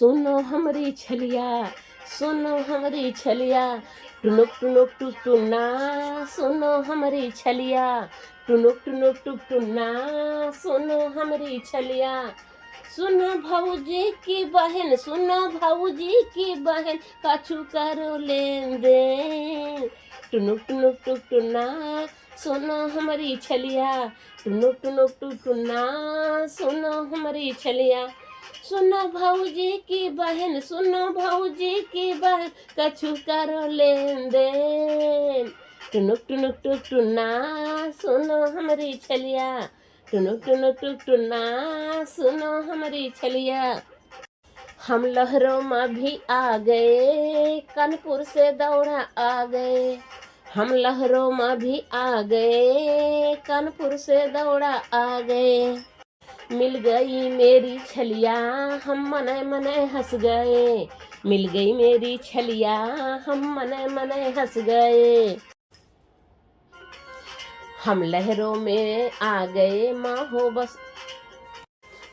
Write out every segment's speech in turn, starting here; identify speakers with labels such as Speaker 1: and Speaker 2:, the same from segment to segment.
Speaker 1: सुनो हमरी छलिया, सुनो हमरी छलिया, टुनुक टुनुक टुक टुना, सुनो हमरी छलिया, टुनुक टुनुक टुक टुना, सुनो हमरी छलिया। सुनो भौजी की बहन, सुनो भौजी की बहन, कछु करो लेन देन। टुनुक टुनुक टुक टुना, सुनो हमारी छलिया, टुनुक टुनुक टुक टुना, सुनो हमारी छलिया। सुनो भौजी की बहन, सुनो भौजी की बहन, कछु करो लेन देन। टुनुक टुनुक टुक टुना, सुनो हमारी छलिया, टुनुक टुनुक टुक टुना, सुनो हमारी छलिया। हम लहरों में भी आ गए, कानपुर से दौड़ा आ गए। हम लहरों में भी आ गए, कानपुर से दौड़ा आ गए। मिल गई मेरी छलिया, हम मने मने हंस गए। मिल गई मेरी छलिया, हम मने मने हंस गए। हम लहरों में आ गए माँ हो बस,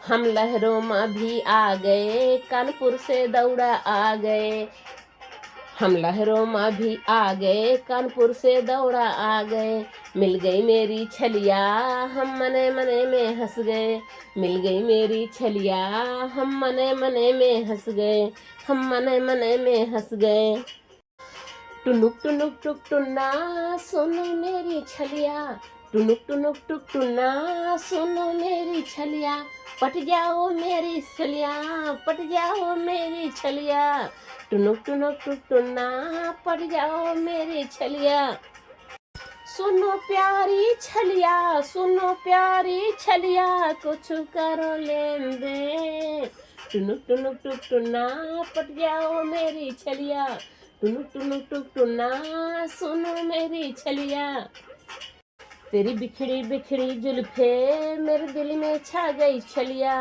Speaker 1: हम लहरों में भी आ गए, कानपुर से दौड़ा आ गए। हम लहरों में भी आ गए, कानपुर से दौड़ा आ गए। मिल गई मेरी छलिया, हम मने मने में हंस गए। मिल गई मेरी छलिया, हम मने मने में हंस गए। हम मने मने में हंस गए। टुनुक टुनुक टुक टुना, सुनो मेरी छलिया, टुनुक टुनुक टुक टुना, सुनो मेरी छलिया। पट जाओ मेरी छलिया, पट जाओ मेरी छलिया। टुनुक टुनुक टुक टुना, पट जाओ मेरी छलिया। सुनो प्यारी छलिया, सुनो प्यारी छलिया, कुछ करो लेन देन। टुनुक टुनुक टुक टुना, पट जाओ मेरी छलिया, टुनुक टुनुक टुक टुना, सुनो मेरी छलिया। तेरी बिखड़ी बिखड़ी जुल्फे मेरे दिल में छा गई छलिया।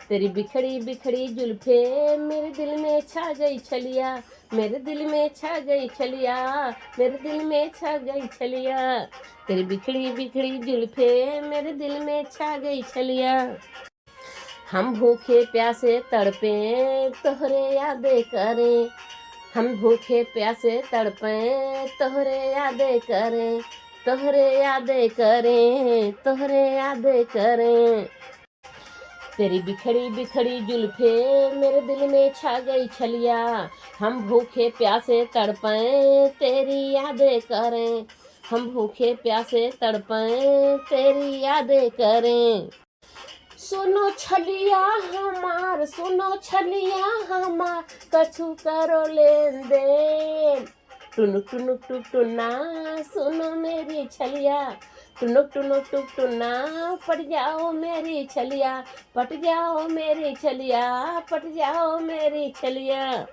Speaker 1: तेरी बिखड़ी बिखड़ी जुल्फे मेरे दिल में छा गई छलिया। मेरे दिल में छा गई छलिया, मेरे दिल में छा गई छलिया। तेरी बिखड़ी बिखड़ी जुल्फे मेरे दिल में छा गई छलिया। हम भूखे प्यासे तड़पे तोहरे यादें करें। हम भूखे प्यासे तड़पे तोहरे यादें करें। तोहरे यादें करें, तोहरे यादें करें। तेरी बिखड़ी बिखड़ी जुल्फे मेरे दिल में छा गई छलिया। हम भूखे प्यासे तड़पे तेरी यादें करें। हम भूखे प्यासे तड़पे तेरी यादें करें। सुनो छलिया हमार, सुनो छलिया हमार, कछु करो लेन देन। टुनुक टुनुक टुक टुना, सुनो मेरी छलिया, टुनुक टुनुक टुक टुना, पट जाओ मेरी छलिया, पट जाओ मेरी छलिया, पट जाओ मेरी छलिया।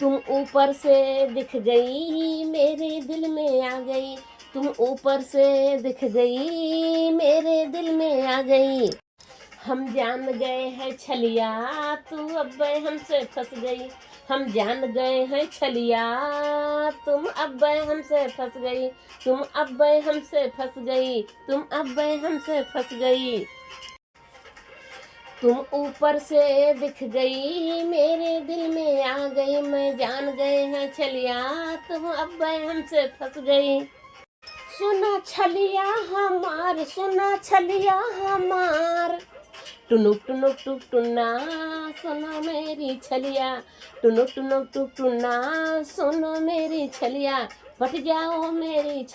Speaker 1: तुम ऊपर से दिख गई मेरे दिल में आ गई। तुम ऊपर से दिख गई मेरे दिल में आ गई। हम जान गए हैं छलिया, तू अब हमसे फंस गई। हम जान गए हैं छलिया, तुम अब हमसे फंस गई। तुम अब हमसे फंस गई। तुम अब हमसे फंस गई। तुम ऊपर से दिख गई मेरे दिल में आ गई। मैं जान गए हैं छलिया, तुम अब हमसे फंस गई। सुना छलिया हमार, सुना छलिया हमार, टुनुक टुनुक टुक टुना, सुनो मेरी छलिया, टुनुक टुनुक टुक टुना, सुनो मेरी छलिया, पट जाओ मेरी छलिया।